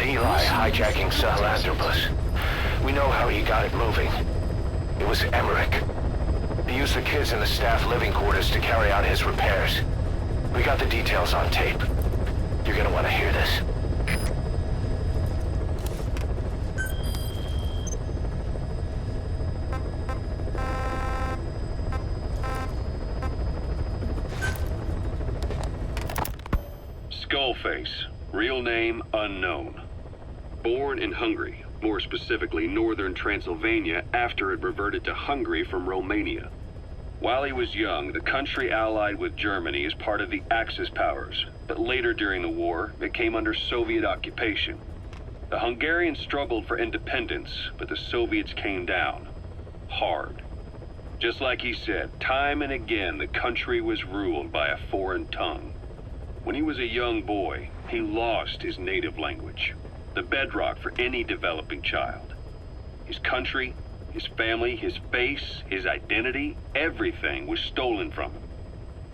Eli hijacking Sahelanthropus. We know how he got it moving. It was Emmerich. He used the kids in the staff living quarters to carry out his repairs. We got the details on tape. You're gonna want to hear this. Skullface, real name unknown. Born in Hungary, more specifically northern Transylvania after it reverted to Hungary from Romania. While he was young, the country allied with Germany as part of the Axis powers, but later during the war, it came under Soviet occupation. The Hungarians struggled for independence, but the Soviets came down. Hard. Just like he said, time and again the country was ruled by a foreign tongue. When he was a young boy, he lost his native language, the bedrock for any developing child. His country, his family, his face, his identity, everything was stolen from him.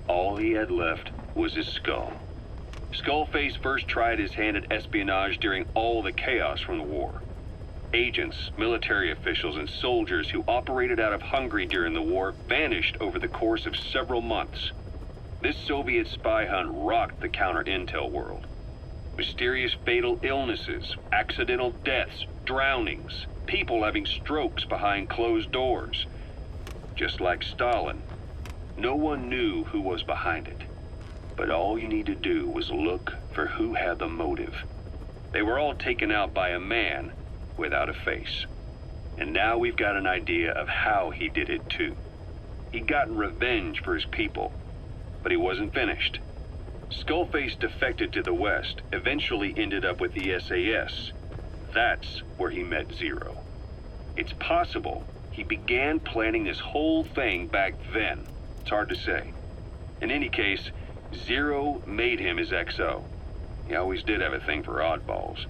All he had left was his skull. Skullface first tried his hand at espionage during all the chaos from the war. Agents, military officials, and soldiers who operated out of Hungary during the war vanished over the course of several months. This Soviet spy hunt rocked the counter-intel world. Mysterious fatal illnesses, accidental deaths, drownings, people having strokes behind closed doors. Just like Stalin, no one knew who was behind it. But all you need to do was look for who had the motive. They were all taken out by a man without a face. And now we've got an idea of how he did it too. He'd gotten revenge for his people, but he wasn't finished. Skullface defected to the West, eventually ended up with the SAS. That's where he met Zero. It's possible he began planning this whole thing back then. It's hard to say. In any case, Zero made him his XO. He always did have a thing for oddballs.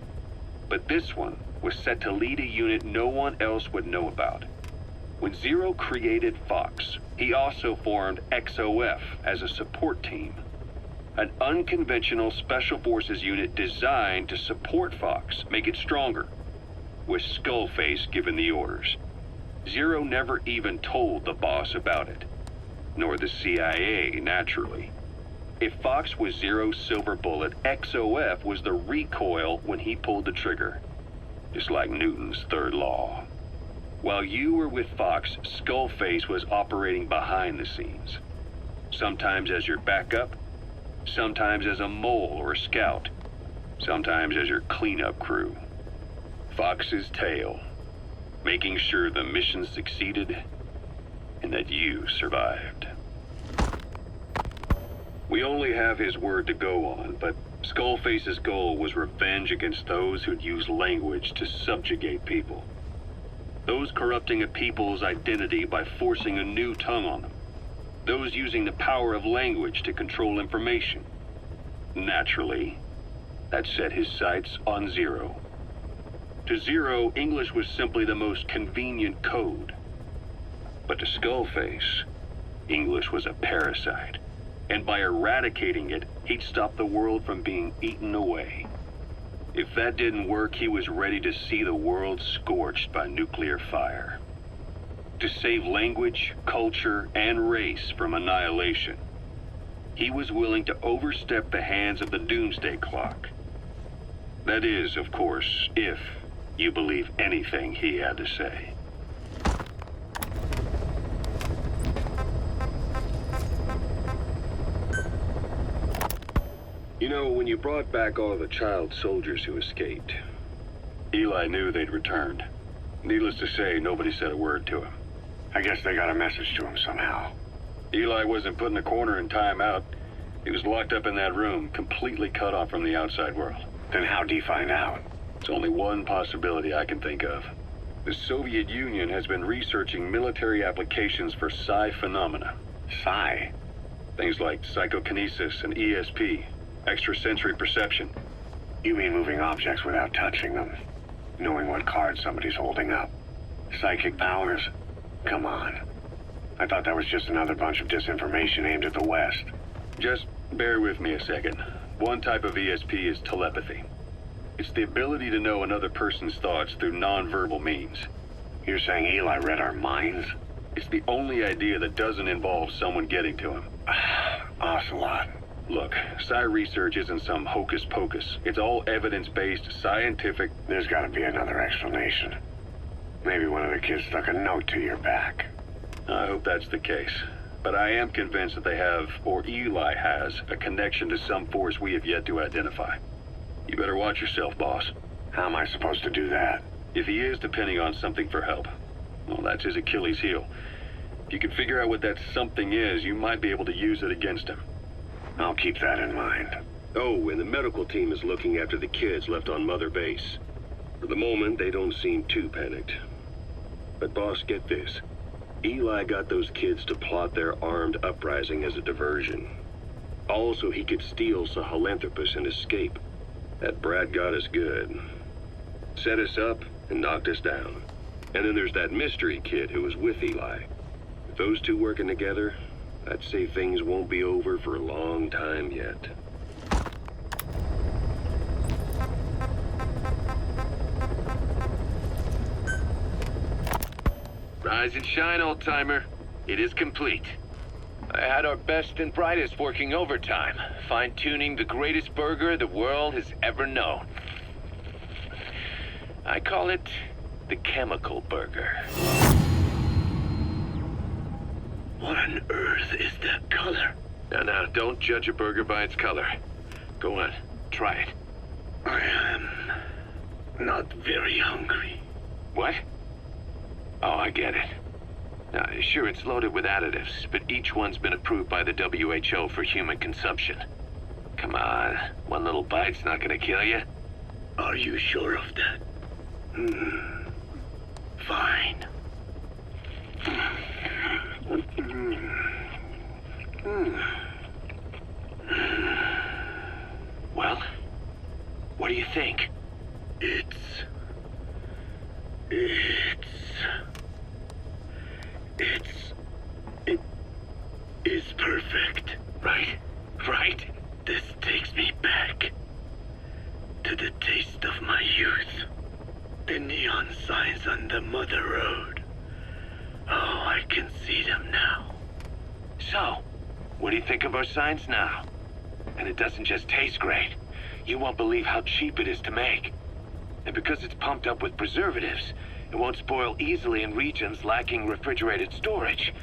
But this one was set to lead a unit no one else would know about. When Zero created Fox, he also formed XOF as a support team. An unconventional special forces unit designed to support Fox, make it stronger, with Skullface given the orders. Zero never even told the boss about it, nor the CIA, naturally. If Fox was Zero's silver bullet, XOF was the recoil when he pulled the trigger, just like Newton's third law. While you were with Fox, Skullface was operating behind the scenes. Sometimes as your backup, sometimes as a mole or a scout, sometimes as your cleanup crew. Fox's tail, making sure the mission succeeded and that you survived. We only have his word to go on, but Skullface's goal was revenge against those who'd used language to subjugate people. Those corrupting a people's identity by forcing a new tongue on them. Those using the power of language to control information. Naturally, that set his sights on Zero. To Zero, English was simply the most convenient code. But to Skullface, English was a parasite. And by eradicating it, he'd stop the world from being eaten away. If that didn't work, he was ready to see the world scorched by nuclear fire. To save language, culture, and race from annihilation, he was willing to overstep the hands of the doomsday clock. That is, of course, if you believe anything he had to say. You know, when you brought back all of the child soldiers who escaped, Eli knew they'd returned. Needless to say, nobody said a word to him. I guess they got a message to him somehow. Eli wasn't put in a corner in timeout. He was locked up in that room, completely cut off from the outside world. Then how'd he find out? It's only one possibility I can think of. The Soviet Union has been researching military applications for psi phenomena. Psi? Things like psychokinesis and ESP. Extrasensory perception. You mean moving objects without touching them? Knowing what card somebody's holding up? Psychic powers? Come on. I thought that was just another bunch of disinformation aimed at the West. Just bear with me a second. One type of ESP is telepathy. It's the ability to know another person's thoughts through nonverbal means. You're saying Eli read our minds? It's the only idea that doesn't involve someone getting to him. Ocelot. Look, Psi research isn't some hocus pocus. It's all evidence-based, scientific... There's gotta be another explanation. Maybe one of the kids stuck a note to your back. I hope that's the case. But I am convinced that they have, or Eli has, a connection to some force we have yet to identify. You better watch yourself, boss. How am I supposed to do that? If he is depending on something for help, well, that's his Achilles heel. If you can figure out what that something is, you might be able to use it against him. I'll keep that in mind. Oh, and the medical team is looking after the kids left on Mother Base. For the moment, they don't seem too panicked. But boss, get this. Eli got those kids to plot their armed uprising as a diversion. Also, he could steal Sahelanthropus and escape. That brat got us good. Set us up and knocked us down. And then there's that mystery kid who was with Eli. With those two working together, I'd say things won't be over for a long time yet. Rise and shine, old-timer. It is complete. I had our best and brightest working overtime, fine-tuning the greatest burger the world has ever known. I call it the chemical burger. What on earth is that color? Now, don't judge a burger by its color. Go on, try it. I am not very hungry. What? Oh, I get it. Now, sure, it's loaded with additives, but each one's been approved by the WHO for human consumption. Come on, one little bite's not gonna kill you. Are you sure of that? Fine. Well, what do you think? It is perfect. Right? This takes me back to the taste of my youth. The neon signs on the Mother Road. Oh, I can see them now. So, what do you think of our signs now? And it doesn't just taste great. You won't believe how cheap it is to make. And because it's pumped up with preservatives, it won't spoil easily in regions lacking refrigerated storage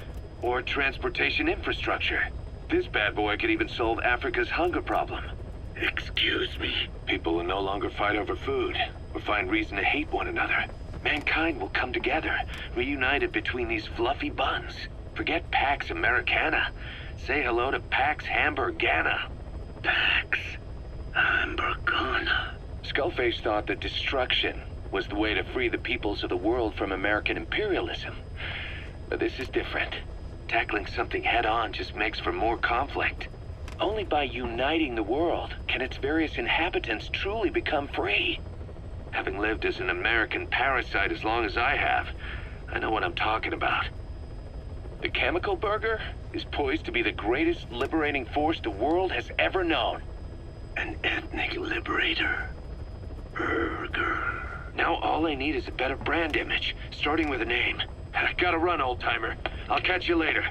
or transportation infrastructure. This bad boy could even solve Africa's hunger problem. Excuse me? People will no longer fight over food or find reason to hate one another. Mankind will come together, reunited between these fluffy buns. Forget Pax Americana. Say hello to Pax Hamburgana. Pax Hamburgana. Skullface thought that destruction was the way to free the peoples of the world from American imperialism. But this is different. Tackling something head-on just makes for more conflict. Only by uniting the world can its various inhabitants truly become free. Having lived as an American parasite as long as I have, I know what I'm talking about. The chemical burger is poised to be the greatest liberating force the world has ever known. An ethnic liberator. Burger. Now all I need is a better brand image, starting with a name. I gotta run, old-timer. I'll catch you later.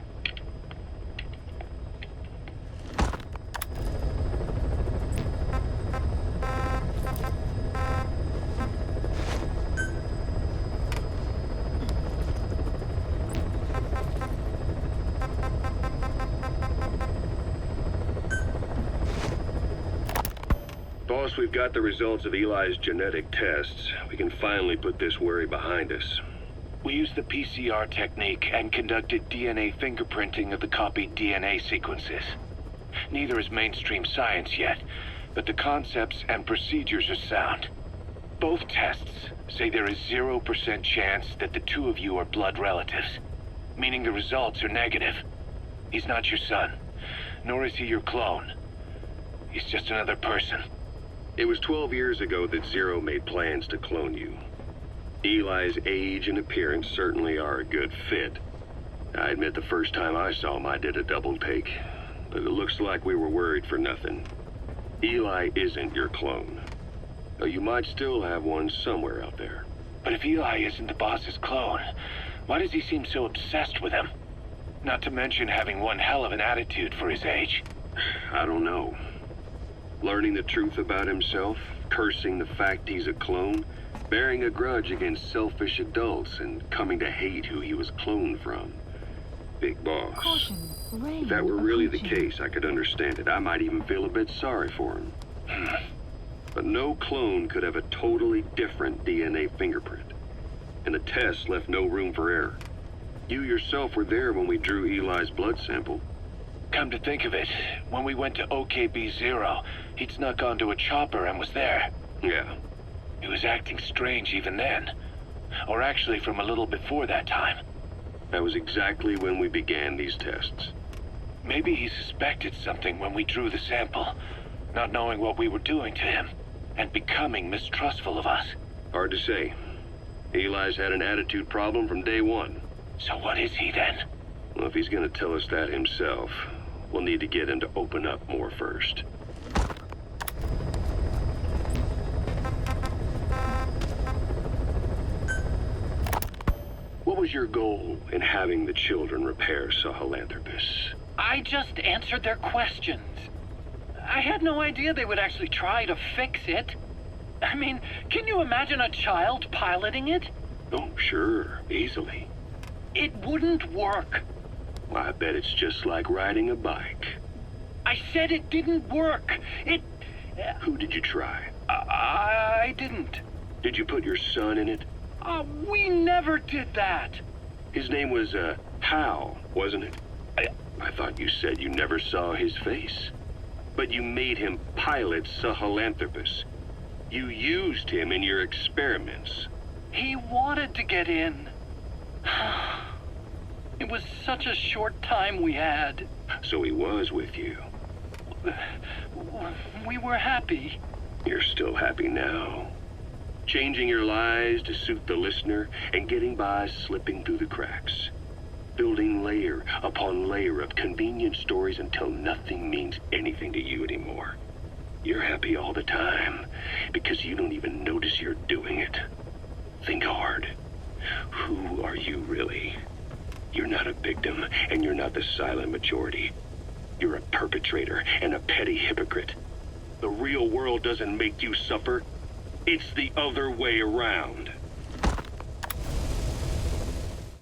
Boss, we've got the results of Eli's genetic tests. We can finally put this worry behind us. We used the PCR technique and conducted DNA fingerprinting of the copied DNA sequences. Neither is mainstream science yet, but the concepts and procedures are sound. Both tests say there is 0% chance that the two of you are blood relatives, meaning the results are negative. He's not your son, nor is he your clone. He's just another person. It was 12 years ago that Zero made plans to clone you. Eli's age and appearance certainly are a good fit. I admit the first time I saw him I did a double take, but it looks like we were worried for nothing. Eli isn't your clone. Though you might still have one somewhere out there. But if Eli isn't the boss's clone, why does he seem so obsessed with him? Not to mention having one hell of an attitude for his age. I don't know. Learning the truth about himself, cursing the fact he's a clone, bearing a grudge against selfish adults, and coming to hate who he was cloned from. Big boss. Caution, rain If that were really the approaching. case, I could understand it. I might even feel a bit sorry for him. But no clone could have a totally different DNA fingerprint. And the test left no room for error. You yourself were there when we drew Eli's blood sample. Come to think of it, when we went to OKB-0, he'd snuck onto a chopper and was there. Yeah. He was acting strange even then. Or actually from a little before that time. That was exactly when we began these tests. Maybe he suspected something when we drew the sample, not knowing what we were doing to him, and becoming mistrustful of us. Hard to say. Eli's had an attitude problem from day one. So what is he then? Well, if he's gonna tell us that himself, we'll need to get him to open up more first. What was your goal in having the children repair Sahelanthropus? I just answered their questions. I had no idea they would actually try to fix it. I mean, can you imagine a child piloting it? Oh, sure, easily. It wouldn't work. I bet it's just like riding a bike. I said it didn't work. Who did you try? I didn't. Did you put your son in it? We never did that. His name was, Hal, wasn't it? I thought you said you never saw his face. But you made him pilot Sahelanthropus. You used him in your experiments. He wanted to get in. It was such a short time we had. So he was with you. We were happy. You're still happy now. Changing your lies to suit the listener and getting by slipping through the cracks. Building layer upon layer of convenient stories until nothing means anything to you anymore. You're happy all the time because you don't even notice you're doing it. Think hard. Who are you really? You're not a victim, and you're not the silent majority. You're a perpetrator and a petty hypocrite. The real world doesn't make you suffer. It's the other way around.